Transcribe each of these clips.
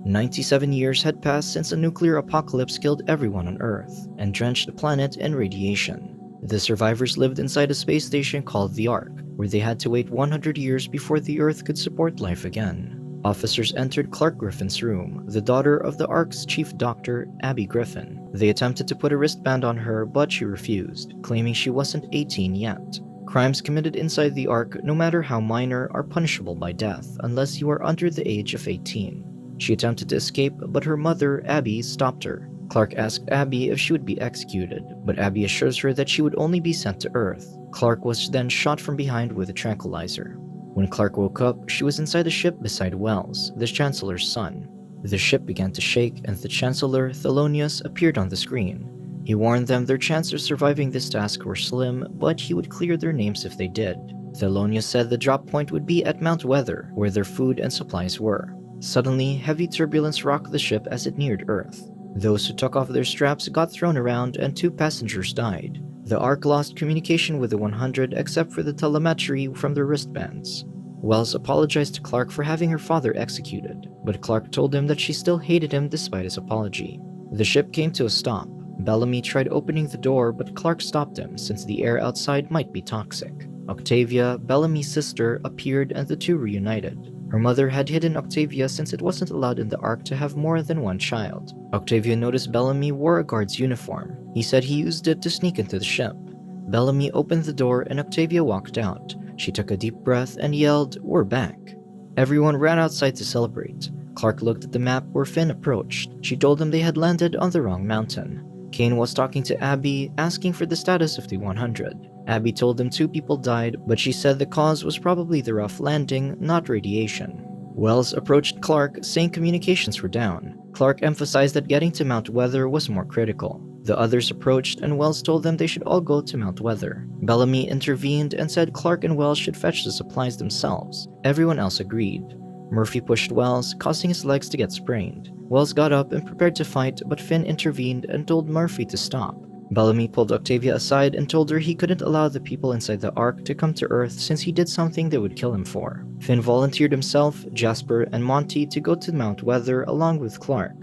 97 years had passed since a nuclear apocalypse killed everyone on Earth and drenched the planet in radiation. The survivors lived inside a space station called the Ark, where they had to wait 100 years before the Earth could support life again. Officers entered Clark Griffin's room, the daughter of the Ark's chief doctor, Abby Griffin. They attempted to put a wristband on her, but she refused, claiming she wasn't 18 yet. Crimes committed inside the Ark, no matter how minor, are punishable by death unless you are under the age of 18. She attempted to escape, but her mother, Abby, stopped her. Clark asked Abby if she would be executed, but Abby assures her that she would only be sent to Earth. Clark was then shot from behind with a tranquilizer. When Clark woke up, she was inside the ship beside Wells, the Chancellor's son. The ship began to shake, and the Chancellor, Thelonious, appeared on the screen. He warned them their chances of surviving this task were slim, but he would clear their names if they did. Thelonious said the drop point would be at Mount Weather, where their food and supplies were. Suddenly, heavy turbulence rocked the ship as it neared Earth. Those who took off their straps got thrown around and 2 passengers died. The Ark lost communication with the 100 except for the telemetry from their wristbands. Wells apologized to Clark for having her father executed, but Clark told him that she still hated him despite his apology. The ship came to a stop. Bellamy tried opening the door, but Clark stopped him since the air outside might be toxic. Octavia, Bellamy's sister, appeared and the two reunited. Her mother had hidden Octavia since it wasn't allowed in the Ark to have more than one child. Octavia noticed Bellamy wore a guard's uniform. He said he used it to sneak into the ship. Bellamy opened the door and Octavia walked out. She took a deep breath and yelled, "We're back." Everyone ran outside to celebrate. Clark looked at the map where Finn approached. She told him they had landed on the wrong mountain. Kane was talking to Abby, asking for the status of the 100. Abby told him 2 people died, but she said the cause was probably the rough landing, not radiation. Wells approached Clark, saying communications were down. Clark emphasized that getting to Mount Weather was more critical. The others approached, and Wells told them they should all go to Mount Weather. Bellamy intervened and said Clark and Wells should fetch the supplies themselves. Everyone else agreed. Murphy pushed Wells, causing his legs to get sprained. Wells got up and prepared to fight, but Finn intervened and told Murphy to stop. Bellamy pulled Octavia aside and told her he couldn't allow the people inside the Ark to come to Earth since he did something they would kill him for. Finn volunteered himself, Jasper, and Monty to go to Mount Weather along with Clark.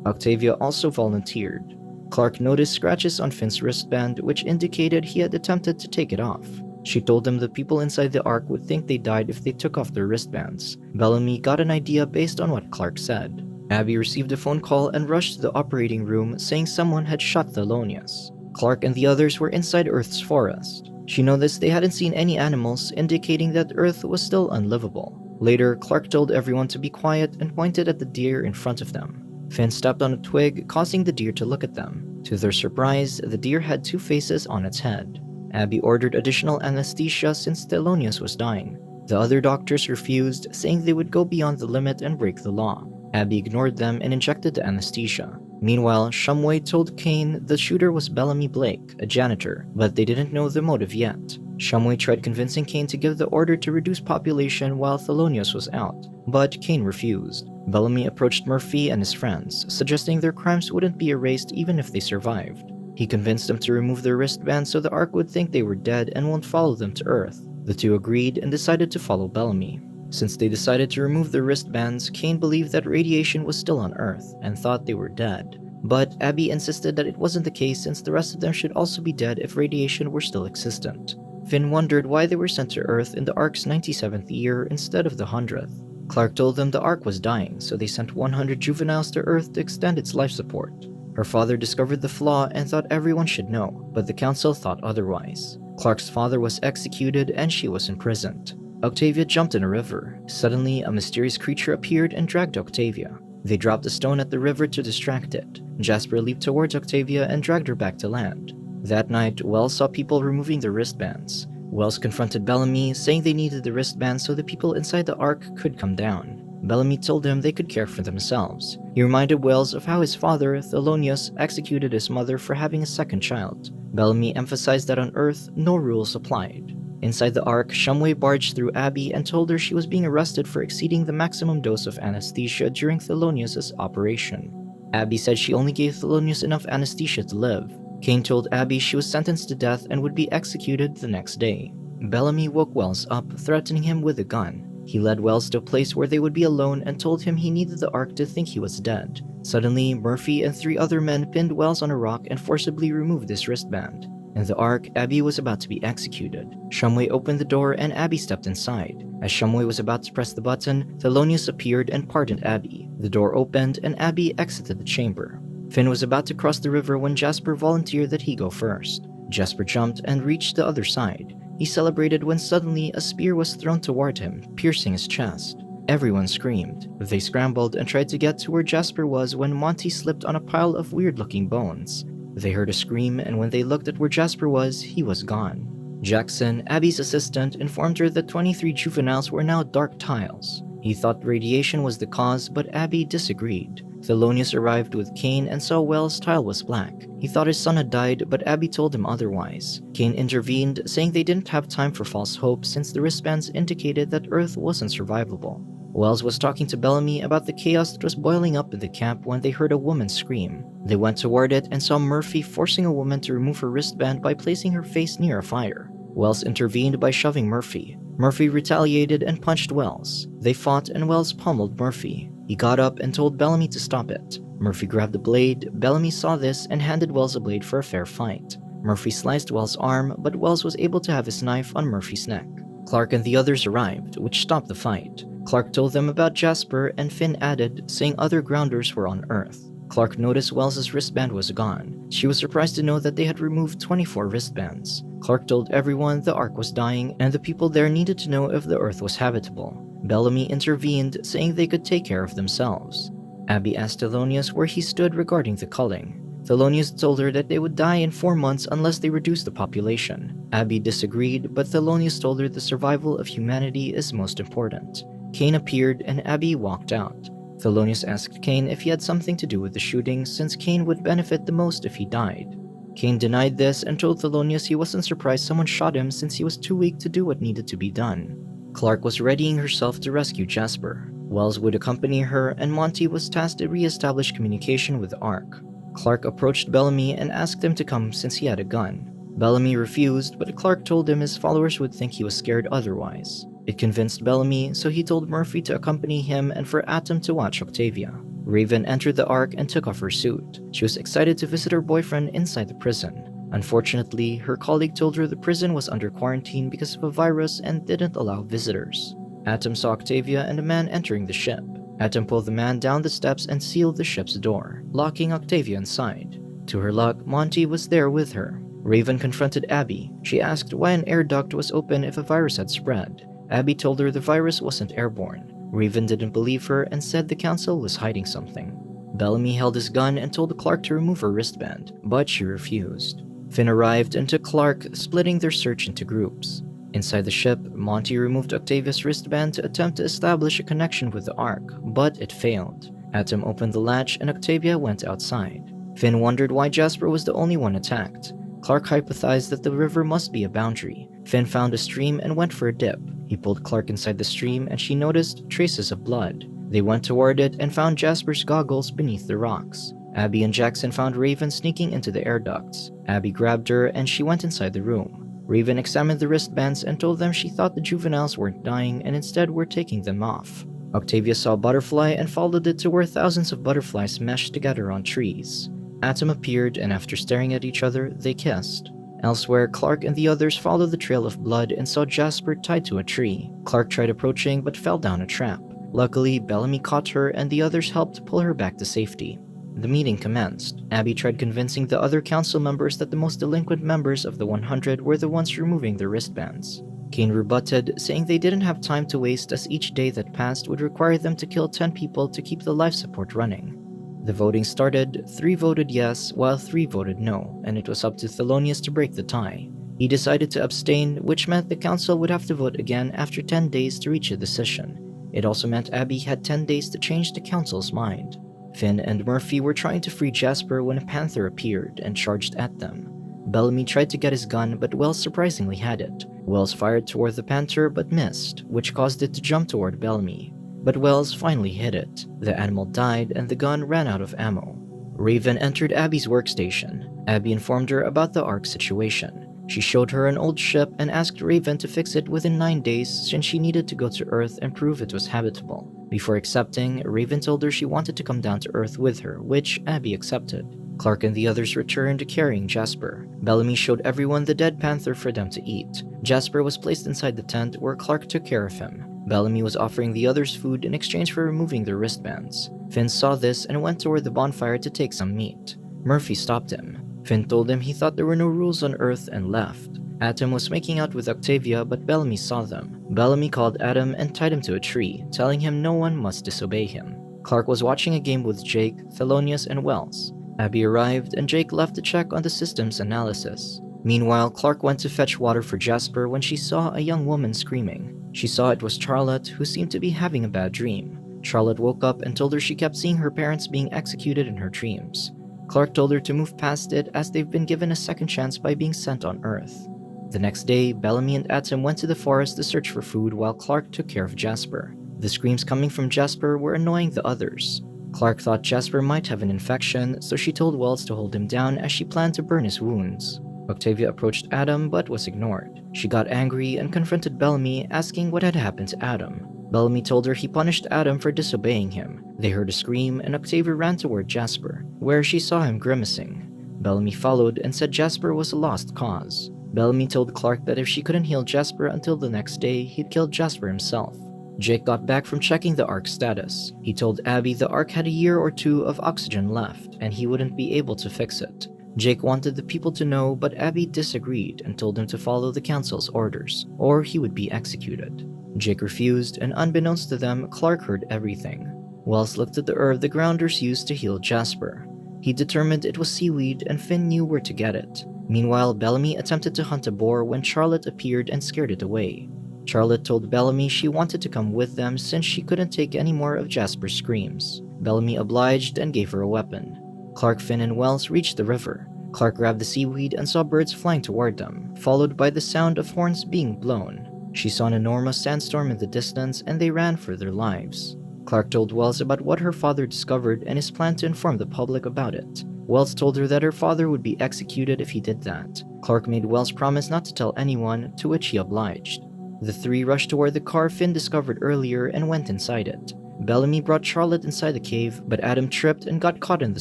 Octavia also volunteered. Clark noticed scratches on Finn's wristband, which indicated he had attempted to take it off. She told him the people inside the Ark would think they died if they took off their wristbands. Bellamy got an idea based on what Clark said. Abby received a phone call and rushed to the operating room, saying someone had shot Thelonious. Clark and the others were inside Earth's forest. She noticed they hadn't seen any animals, indicating that Earth was still unlivable. Later, Clark told everyone to be quiet and pointed at the deer in front of them. Finn stepped on a twig, causing the deer to look at them. To their surprise, the deer had 2 faces on its head. Abby ordered additional anesthesia since Thelonious was dying. The other doctors refused, saying they would go beyond the limit and break the law. Abby ignored them and injected the anesthesia. Meanwhile, Shumway told Kane the shooter was Bellamy Blake, a janitor, but they didn't know the motive yet. Shumway tried convincing Kane to give the order to reduce population while Thelonious was out, but Kane refused. Bellamy approached Murphy and his friends, suggesting their crimes wouldn't be erased even if they survived. He convinced them to remove their wristbands so the Ark would think they were dead and won't follow them to Earth. The two agreed and decided to follow Bellamy. Since they decided to remove their wristbands, Kane believed that radiation was still on Earth and thought they were dead. But Abby insisted that it wasn't the case since the rest of them should also be dead if radiation were still existent. Finn wondered why they were sent to Earth in the Ark's 97th year instead of the 100th. Clark told them the Ark was dying, so they sent 100 juveniles to Earth to extend its life support. Her father discovered the flaw and thought everyone should know, but the council thought otherwise. Clark's father was executed and she was imprisoned. Octavia jumped in a river. Suddenly, a mysterious creature appeared and dragged Octavia. They dropped a stone at the river to distract it. Jasper leaped towards Octavia and dragged her back to land. That night, Wells saw people removing their wristbands. Wells confronted Bellamy, saying they needed the wristbands so the people inside the Ark could come down. Bellamy told them they could care for themselves. He reminded Wells of how his father, Thelonious, executed his mother for having a second child. Bellamy emphasized that on Earth, no rules applied. Inside the Ark, Shumway barged through Abby and told her she was being arrested for exceeding the maximum dose of anesthesia during Thelonious' operation. Abby said she only gave Thelonious enough anesthesia to live. Kane told Abby she was sentenced to death and would be executed the next day. Bellamy woke Wells up, threatening him with a gun. He led Wells to a place where they would be alone and told him he needed the Ark to think he was dead. Suddenly, Murphy and 3 other men pinned Wells on a rock and forcibly removed his wristband. In the Ark, Abby was about to be executed. Shumway opened the door and Abby stepped inside. As Shumway was about to press the button, Thelonious appeared and pardoned Abby. The door opened and Abby exited the chamber. Finn was about to cross the river when Jasper volunteered that he go first. Jasper jumped and reached the other side. He celebrated when suddenly a spear was thrown toward him, piercing his chest. Everyone screamed. They scrambled and tried to get to where Jasper was when Monty slipped on a pile of weird-looking bones. They heard a scream, and when they looked at where Jasper was, he was gone. Jackson, Abby's assistant, informed her that 23 juveniles were now dark tiles. He thought radiation was the cause, but Abby disagreed. Thelonious arrived with Kane and saw Wells' tile was black. He thought his son had died, but Abby told him otherwise. Kane intervened, saying they didn't have time for false hope since the wristbands indicated that Earth wasn't survivable. Wells was talking to Bellamy about the chaos that was boiling up in the camp when they heard a woman scream. They went toward it and saw Murphy forcing a woman to remove her wristband by placing her face near a fire. Wells intervened by shoving Murphy. Murphy retaliated and punched Wells. They fought and Wells pummeled Murphy. He got up and told Bellamy to stop it. Murphy grabbed the blade. Bellamy saw this and handed Wells a blade for a fair fight. Murphy sliced Wells' arm, but Wells was able to have his knife on Murphy's neck. Clark and the others arrived, which stopped the fight. Clark told them about Jasper, and Finn added, saying other grounders were on Earth. Clark noticed Wells' wristband was gone. She was surprised to know that they had removed 24 wristbands. Clark told everyone the Ark was dying, and the people there needed to know if the Earth was habitable. Bellamy intervened, saying they could take care of themselves. Abby asked Thelonious where he stood regarding the culling. Thelonious told her that they would die in 4 months unless they reduced the population. Abby disagreed, but Thelonious told her the survival of humanity is most important. Kane appeared and Abby walked out. Thelonious asked Kane if he had something to do with the shooting, since Kane would benefit the most if he died. Kane denied this and told Thelonious he wasn't surprised someone shot him since he was too weak to do what needed to be done. Clark was readying herself to rescue Jasper. Wells would accompany her, and Monty was tasked to re-establish communication with the Ark. Clark approached Bellamy and asked him to come since he had a gun. Bellamy refused, but Clark told him his followers would think he was scared otherwise. It convinced Bellamy, so he told Murphy to accompany him and for Atom to watch Octavia. Raven entered the Ark and took off her suit. She was excited to visit her boyfriend inside the prison. Unfortunately, her colleague told her the prison was under quarantine because of a virus and didn't allow visitors. Atom saw Octavia and a man entering the ship. Atom pulled the man down the steps and sealed the ship's door, locking Octavia inside. To her luck, Monty was there with her. Raven confronted Abby. She asked why an air duct was open if a virus had spread. Abby told her the virus wasn't airborne. Raven didn't believe her and said the council was hiding something. Bellamy held his gun and told Clark to remove her wristband, but she refused. Finn arrived and took Clark, splitting their search into groups. Inside the ship, Monty removed Octavia's wristband to attempt to establish a connection with the Ark, but it failed. Atom opened the latch and Octavia went outside. Finn wondered why Jasper was the only one attacked. Clark hypothesized that the river must be a boundary. Finn found a stream and went for a dip. He pulled Clark inside the stream and she noticed traces of blood. They went toward it and found Jasper's goggles beneath the rocks. Abby and Jackson found Raven sneaking into the air ducts. Abby grabbed her and she went inside the room. Raven examined the wristbands and told them she thought the juveniles weren't dying and instead were taking them off. Octavia saw a butterfly and followed it to where thousands of butterflies meshed together on trees. Atom appeared and after staring at each other, they kissed. Elsewhere, Clark and the others followed the trail of blood and saw Jasper tied to a tree. Clark tried approaching but fell down a trap. Luckily, Bellamy caught her and the others helped pull her back to safety. The meeting commenced. Abby tried convincing the other council members that the most delinquent members of the 100 were the ones removing their wristbands. Kane rebutted, saying they didn't have time to waste as each day that passed would require them to kill 10 people to keep the life support running. The voting started, 3 voted yes, while 3 voted no, and it was up to Thelonious to break the tie. He decided to abstain, which meant the council would have to vote again after 10 days to reach a decision. It also meant Abby had 10 days to change the council's mind. Finn and Murphy were trying to free Jasper when a panther appeared and charged at them. Bellamy tried to get his gun, but Wells surprisingly had it. Wells fired toward the panther but missed, which caused it to jump toward Bellamy. But Wells finally hit it. The animal died and the gun ran out of ammo. Raven entered Abby's workstation. Abby informed her about the Ark situation. She showed her an old ship and asked Raven to fix it within 9 days since she needed to go to Earth and prove it was habitable. Before accepting, Raven told her she wanted to come down to Earth with her, which Abby accepted. Clark and the others returned carrying Jasper. Bellamy showed everyone the dead panther for them to eat. Jasper was placed inside the tent where Clark took care of him. Bellamy was offering the others food in exchange for removing their wristbands. Finn saw this and went toward the bonfire to take some meat. Murphy stopped him. Finn told him he thought there were no rules on Earth and left. Atom was making out with Octavia, but Bellamy saw them. Bellamy called Atom and tied him to a tree, telling him no one must disobey him. Clark was watching a game with Jake, Thelonious, and Wells. Abby arrived and Jake left to check on the system's analysis. Meanwhile, Clark went to fetch water for Jasper when she saw a young woman screaming. She saw it was Charlotte, who seemed to be having a bad dream. Charlotte woke up and told her she kept seeing her parents being executed in her dreams. Clark told her to move past it as they've been given a second chance by being sent on Earth. The next day, Bellamy and Atom went to the forest to search for food while Clark took care of Jasper. The screams coming from Jasper were annoying the others. Clark thought Jasper might have an infection, so she told Wells to hold him down as she planned to burn his wounds. Octavia approached Adam but was ignored. She got angry and confronted Bellamy, asking what had happened to Adam. Bellamy told her he punished Adam for disobeying him. They heard a scream and Octavia ran toward Jasper, where she saw him grimacing. Bellamy followed and said Jasper was a lost cause. Bellamy told Clark that if she couldn't heal Jasper until the next day, he'd kill Jasper himself. Jake got back from checking the Ark's status. He told Abby the Ark had a year or two of oxygen left, and he wouldn't be able to fix it. Jake wanted the people to know, but Abby disagreed and told him to follow the council's orders, or he would be executed. Jake refused, and unbeknownst to them, Clark heard everything. Wells looked at the herb the Grounders used to heal Jasper. He determined it was seaweed, and Finn knew where to get it. Meanwhile, Bellamy attempted to hunt a boar when Charlotte appeared and scared it away. Charlotte told Bellamy she wanted to come with them since she couldn't take any more of Jasper's screams. Bellamy obliged and gave her a weapon. Clark, Finn, and Wells reached the river. Clark grabbed the seaweed and saw birds flying toward them, followed by the sound of horns being blown. She saw an enormous sandstorm in the distance and they ran for their lives. Clark told Wells about what her father discovered and his plan to inform the public about it. Wells told her that her father would be executed if he did that. Clark made Wells promise not to tell anyone, to which he obliged. The three rushed toward the car Finn discovered earlier and went inside it. Bellamy brought Charlotte inside the cave, but Adam tripped and got caught in the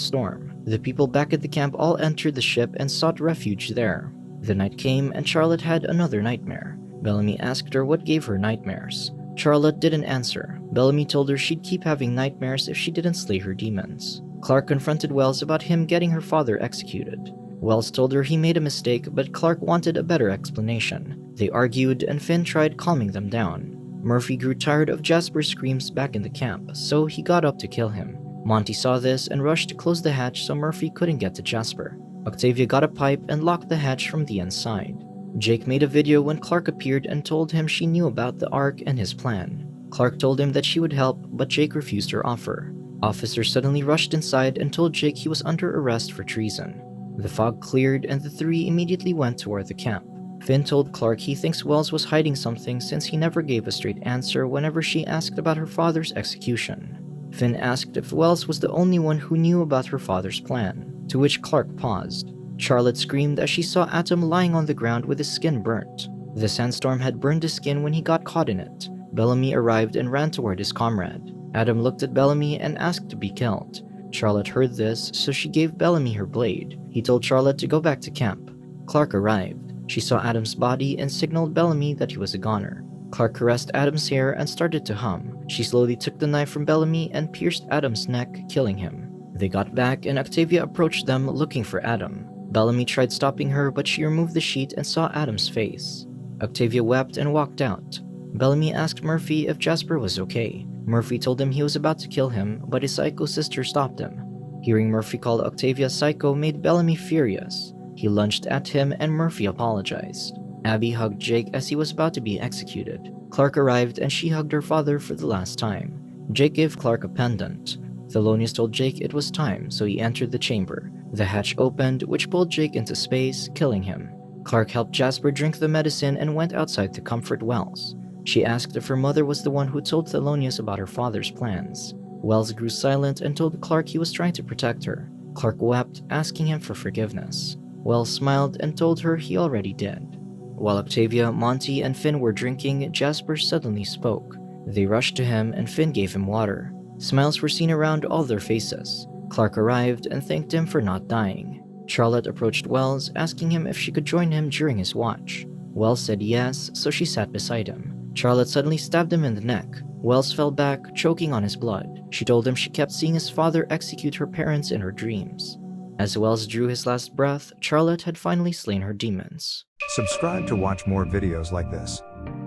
storm. The people back at the camp all entered the ship and sought refuge there. The night came and Charlotte had another nightmare. Bellamy asked her what gave her nightmares. Charlotte didn't answer. Bellamy told her she'd keep having nightmares if she didn't slay her demons. Clark confronted Wells about him getting her father executed. Wells told her he made a mistake, but Clark wanted a better explanation. They argued, and Finn tried calming them down. Murphy grew tired of Jasper's screams back in the camp, so he got up to kill him. Monty saw this and rushed to close the hatch so Murphy couldn't get to Jasper. Octavia got a pipe and locked the hatch from the inside. Jake made a video when Clark appeared and told him she knew about the Ark and his plan. Clark told him that she would help, but Jake refused her offer. Officers suddenly rushed inside and told Jake he was under arrest for treason. The fog cleared and the three immediately went toward the camp. Finn told Clark he thinks Wells was hiding something since he never gave a straight answer whenever she asked about her father's execution. Finn asked if Wells was the only one who knew about her father's plan, to which Clark paused. Charlotte screamed as she saw Atom lying on the ground with his skin burnt. The sandstorm had burned his skin when he got caught in it. Bellamy arrived and ran toward his comrade. Adam looked at Bellamy and asked to be killed. Charlotte heard this, so she gave Bellamy her blade. He told Charlotte to go back to camp. Clark arrived. She saw Adam's body and signaled Bellamy that he was a goner. Clark caressed Adam's hair and started to hum. She slowly took the knife from Bellamy and pierced Adam's neck, killing him. They got back and Octavia approached them looking for Adam. Bellamy tried stopping her, but she removed the sheet and saw Adam's face. Octavia wept and walked out. Bellamy asked Murphy if Jasper was okay. Murphy told him he was about to kill him, but his psycho sister stopped him. Hearing Murphy call Octavia psycho made Bellamy furious. He lunged at him and Murphy apologized. Abby hugged Jake as he was about to be executed. Clark arrived and she hugged her father for the last time. Jake gave Clark a pendant. Thelonious told Jake it was time, so he entered the chamber. The hatch opened, which pulled Jake into space, killing him. Clark helped Jasper drink the medicine and went outside to comfort Wells. She asked if her mother was the one who told Thelonious about her father's plans. Wells grew silent and told Clark he was trying to protect her. Clark wept, asking him for forgiveness. Wells smiled and told her he already did. While Octavia, Monty, and Finn were drinking, Jasper suddenly spoke. They rushed to him and Finn gave him water. Smiles were seen around all their faces. Clark arrived and thanked him for not dying. Charlotte approached Wells, asking him if she could join him during his watch. Wells said yes, so she sat beside him. Charlotte suddenly stabbed him in the neck. Wells fell back, choking on his blood. She told him she kept seeing his father execute her parents in her dreams. As Wells drew his last breath, Charlotte had finally slain her demons. Subscribe to watch more videos like this.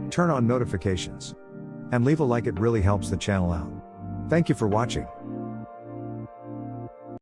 Turn on notifications. And leave a like, it really helps the channel out. Thank you for watching.